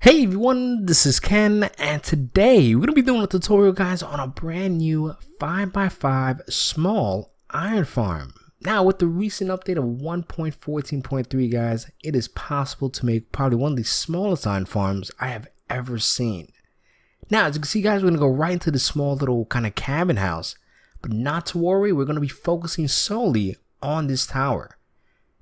Hey everyone, this is Ken, and today we're going to be doing a tutorial, guys, on a brand new 5x5 small iron farm. Now, with the recent update of 1.14.3, guys, it is possible to make probably one of the smallest iron farms I have ever seen. Now, as you can see, guys, we're going to go right into the small little kind of cabin house, but not to worry, we're going to be focusing solely on this tower.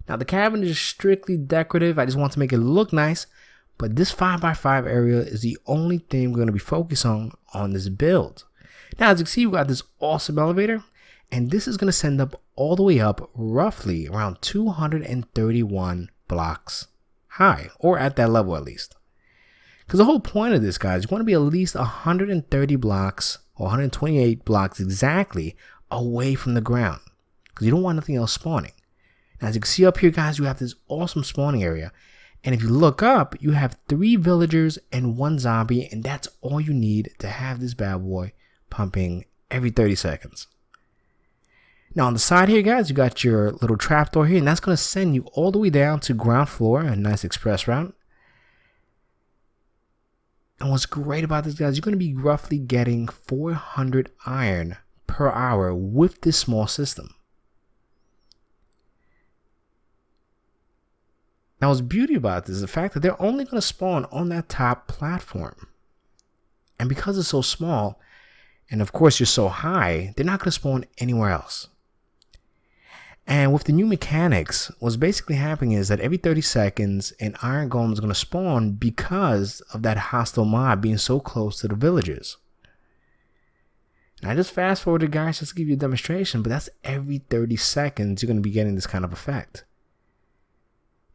Now, the cabin is strictly decorative. I just want to make it look nice. But this 5x5 area is the only thing we're going to be focused on this build. Now, as you can see, we got this awesome elevator, and this is going to send up all the way up roughly around 231 blocks high, or at that level at least. Because the whole point of this, guys, you want to be at least 130 blocks or 128 blocks exactly away from the ground, because you don't want nothing else spawning. Now, as you can see up here, guys, you have this awesome spawning area. And if you look up, you have 3 villagers and 1 zombie, and that's all you need to have this bad boy pumping every 30 seconds. Now on the side here, guys, you got your little trapdoor here, and that's going to send you all the way down to ground floor, a nice express route. And what's great about this, guys, you're going to be roughly getting 400 iron per hour with this small system. Now, what's beauty about this is the fact that they're only going to spawn on that top platform. And because it's so small, and of course you're so high, they're not going to spawn anywhere else. And with the new mechanics, what's basically happening is that every 30 seconds, an iron golem is going to spawn because of that hostile mob being so close to the villagers. Now, I just fast forwarded, guys, just to give you a demonstration, but that's every 30 seconds you're going to be getting this kind of effect.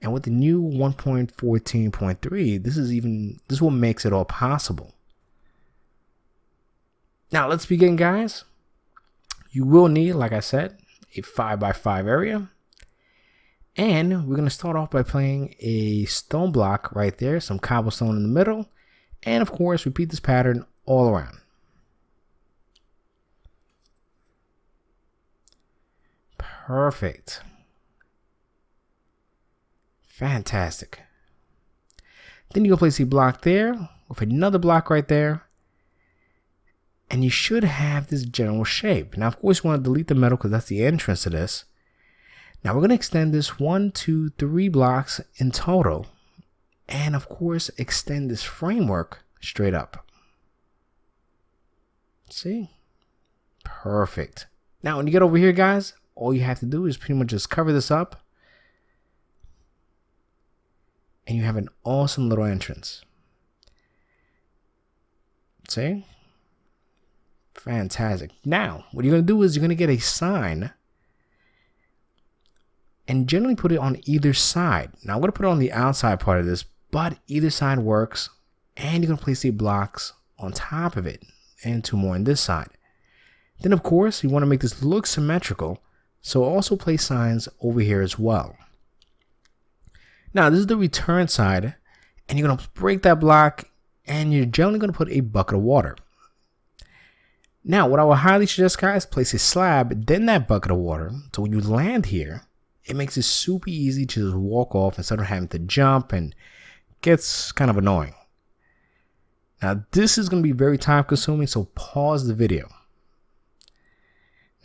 And with the new 1.14.3, this is what makes it all possible. Now let's begin, guys. You will need, like I said, a 5x5 area. And we're going to start off by playing a stone block right there, some cobblestone in the middle, and of course repeat this pattern all around. Perfect. Fantastic. Then you go place a block there with another block right there. And you should have this general shape. Now, of course, you want to delete the metal because that's the entrance to this. Now, we're going to extend this 1, 2, 3 blocks in total. And, of course, extend this framework straight up. See? Perfect. Now, when you get over here, guys, all you have to do is pretty much just cover this up. And you have an awesome little entrance. See? Fantastic. Now, what you're going to do is you're going to get a sign and generally put it on either side. Now, I'm going to put it on the outside part of this, but either side works. And you're going to place the blocks on top of it and 2 more on this side. Then, of course, you want to make this look symmetrical. So also place signs over here as well. Now, this is the return side, and you're going to break that block, and you're generally going to put a bucket of water. Now, what I would highly suggest, guys, place a slab, then that bucket of water. So when you land here, it makes it super easy to just walk off instead of having to jump, and gets kind of annoying. Now, this is going to be very time consuming, so pause the video.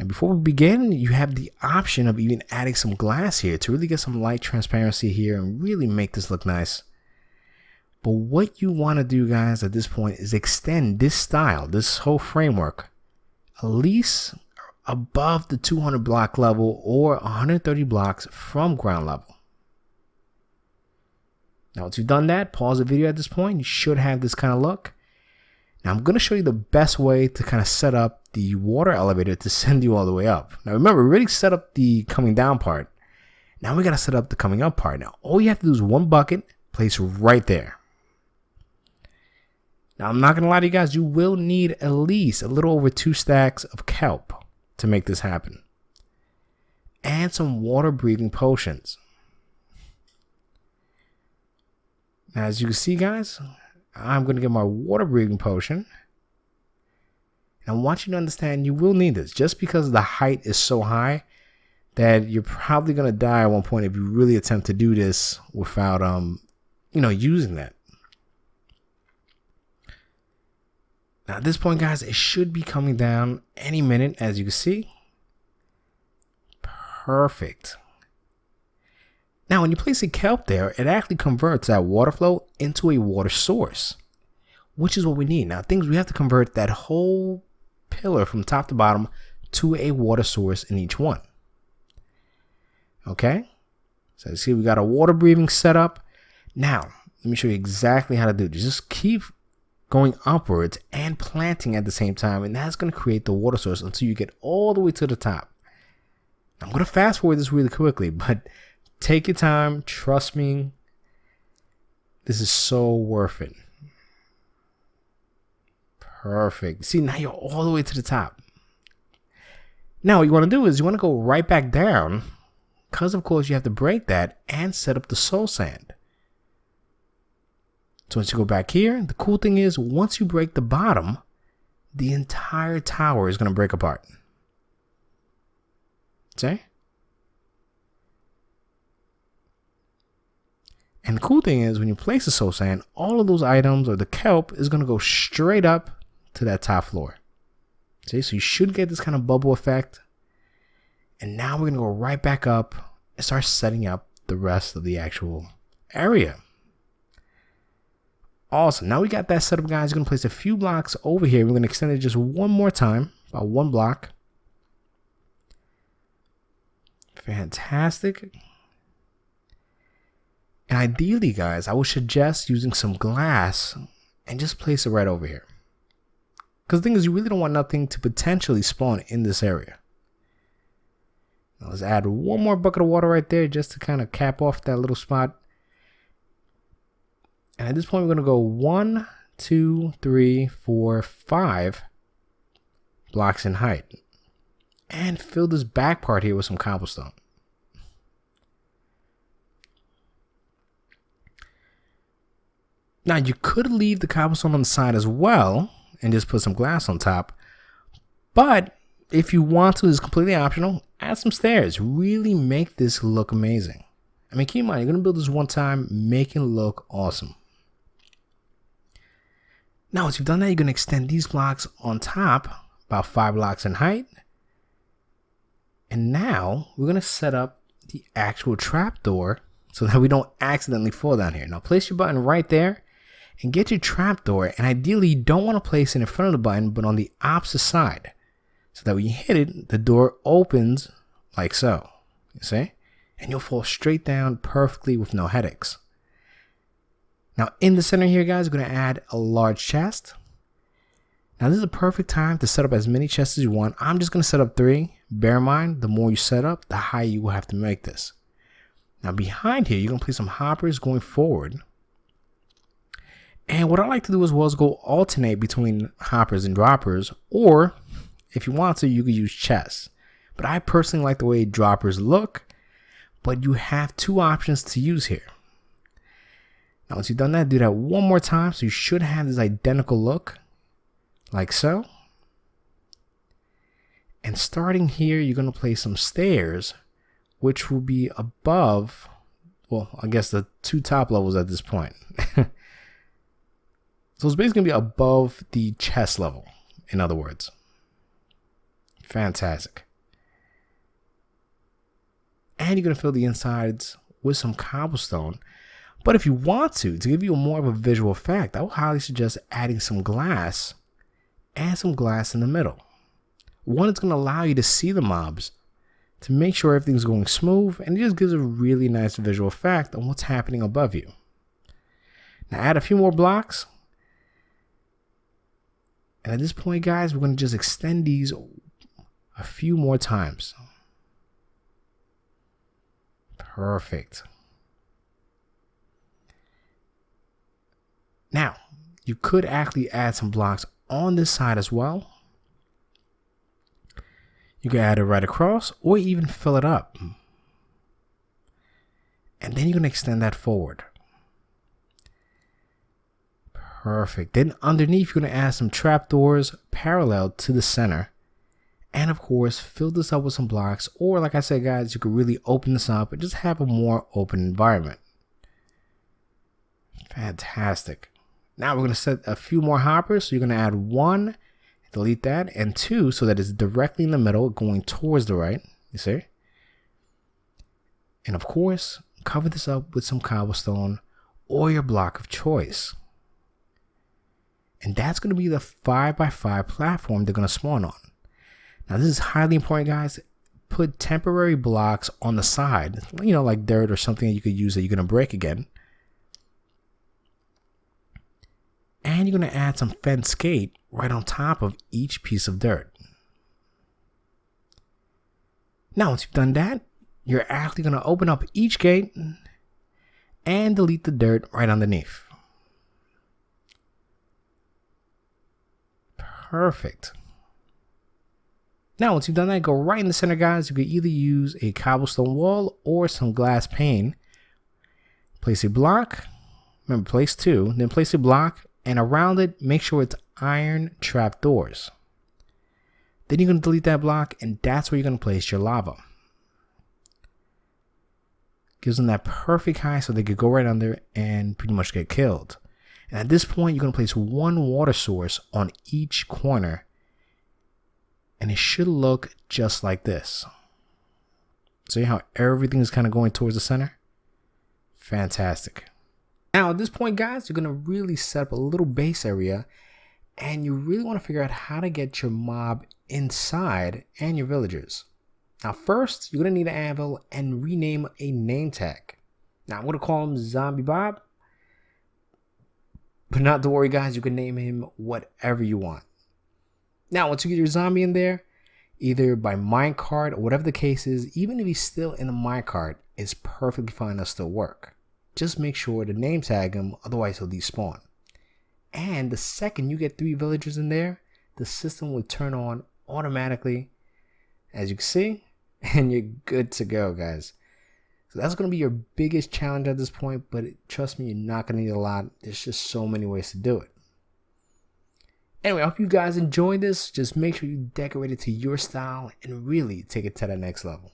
And before we begin, you have the option of even adding some glass here to really get some light transparency here and really make this look nice. But what you want to do, guys, at this point is extend this style, this whole framework, at least above the 200 block level or 130 blocks from ground level. Now, once you've done that, pause the video at this point. You should have this kind of look. Now, I'm going to show you the best way to kind of set up the water elevator to send you all the way up. Now, remember, we already set up the coming down part. Now, we got to set up the coming up part. Now, all you have to do is 1 bucket, place right there. Now, I'm not going to lie to you guys. You will need at least a little over 2 stacks of kelp to make this happen. And some water-breathing potions. Now, as you can see, guys, I'm going to get my water breathing potion. And I want you to understand you will need this just because the height is so high that you're probably going to die at one point if you really attempt to do this without, using that. Now at this point, guys, it should be coming down any minute, as you can see. Perfect. Now, when you place a kelp there, it actually converts that water flow into a water source, which is what we need. Now, we have to convert that whole pillar from top to bottom to a water source in each one. Okay, so you see we got a water breathing setup. Now, let me show you exactly how to do this. Just keep going upwards and planting at the same time, and that's going to create the water source until you get all the way to the top. I'm going to fast forward this really quickly, but take your time. Trust me. This is so worth it. Perfect. See, now you're all the way to the top. Now, what you want to do is you want to go right back down, because, of course, you have to break that and set up the soul sand. So once you go back here, the cool thing is once you break the bottom, the entire tower is going to break apart. See? And the cool thing is when you place the soul sand, all of those items or the kelp is going to go straight up to that top floor. See? So you should get this kind of bubble effect. And now we're going to go right back up and start setting up the rest of the actual area. Awesome. Now we got that set up, guys. You're going to place a few blocks over here. We're going to extend it just one more time, about one block. Fantastic. And ideally, guys, I would suggest using some glass and just place it right over here. Because the thing is, you really don't want nothing to potentially spawn in this area. Now let's add one more bucket of water right there just to kind of cap off that little spot. And at this point, we're going to go 1, 2, 3, 4, 5 blocks in height. And fill this back part here with some cobblestone. Now, you could leave the cobblestone on the side as well and just put some glass on top. But if you want to, it's completely optional. Add some stairs. Really make this look amazing. I mean, keep in mind, you're going to build this one time, make it look awesome. Now, once you've done that, you're going to extend these blocks on top, about 5 blocks in height. And now we're going to set up the actual trapdoor so that we don't accidentally fall down here. Now, place your button right there and get your trapdoor. And ideally, you don't want to place it in front of the button, but on the opposite side. So that when you hit it, the door opens like so. You see? And you'll fall straight down perfectly with no headaches. Now, in the center here, guys, we're going to add a large chest. Now, this is a perfect time to set up as many chests as you want. I'm just going to set up 3. Bear in mind, the more you set up, the higher you will have to make this. Now, behind here, you're going to place some hoppers going forward. And what I like to do as well is go alternate between hoppers and droppers. Or, if you want to, you could use chests. But I personally like the way droppers look. But you have 2 options to use here. Now, once you've done that, do that one more time. So you should have this identical look. Like so. And starting here, you're going to place some stairs, which will be above, well, I guess the 2 top levels at this point. So it's basically going to be above the chest level, in other words. Fantastic. And you're going to fill the insides with some cobblestone. But if you want to give you more of a visual effect, I would highly suggest adding some glass and some glass in the middle. One, it's going to allow you to see the mobs to make sure everything's going smooth, and it just gives a really nice visual effect on what's happening above you. Now add a few more blocks. And at this point, guys, we're going to just extend these a few more times. Perfect. Now, you could actually add some blocks on this side as well. You can add it right across or even fill it up. And then you're going to extend that forward. Perfect. Then underneath, you're going to add some trapdoors parallel to the center. And of course, fill this up with some blocks. Or like I said, guys, you could really open this up and just have a more open environment. Fantastic. Now we're going to set a few more hoppers. So you're going to add 1, delete that, and 2 so that it's directly in the middle going towards the right. You see? And of course, cover this up with some cobblestone or your block of choice. And that's going to be the 5x5 platform they're going to spawn on. Now this is highly important, guys. Put temporary blocks on the side, like dirt or something that you could use that you're going to break again. And you're going to add some fence gate right on top of each piece of dirt. Now once you've done that, you're actually going to open up each gate and delete the dirt right underneath. Perfect. Now once you've done that, go right in the center, guys. You could either use a cobblestone wall or some glass pane. Place a block. Remember, place 2. Then place a block, and around it, make sure it's iron trapdoors. Then you're going to delete that block, and that's where you're going to place your lava. Gives them that perfect height so they could go right under and pretty much get killed. And at this point, you're going to place 1 water source on each corner. And it should look just like this. See how everything is kind of going towards the center? Fantastic. Now at this point, guys, you're going to really set up a little base area. And you really want to figure out how to get your mob inside and your villagers. Now first, you're going to need an anvil and rename a name tag. Now I'm going to call him Zombie Bob. But not to worry, guys, you can name him whatever you want. Now once you get your zombie in there, either by minecart or whatever the case is, even if he's still in the minecart, it's perfectly fine to still work. Just make sure to name tag him, otherwise he'll despawn. And the second you get 3 villagers in there, the system will turn on automatically, as you can see, and you're good to go, guys. So that's going to be your biggest challenge at this point, but trust me, you're not going to need a lot. There's just so many ways to do it. Anyway, I hope you guys enjoyed this. Just make sure you decorate it to your style and really take it to that next level.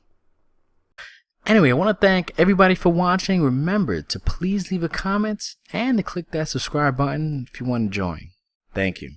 Anyway, I want to thank everybody for watching. Remember to please leave a comment and to click that subscribe button if you want to join. Thank you.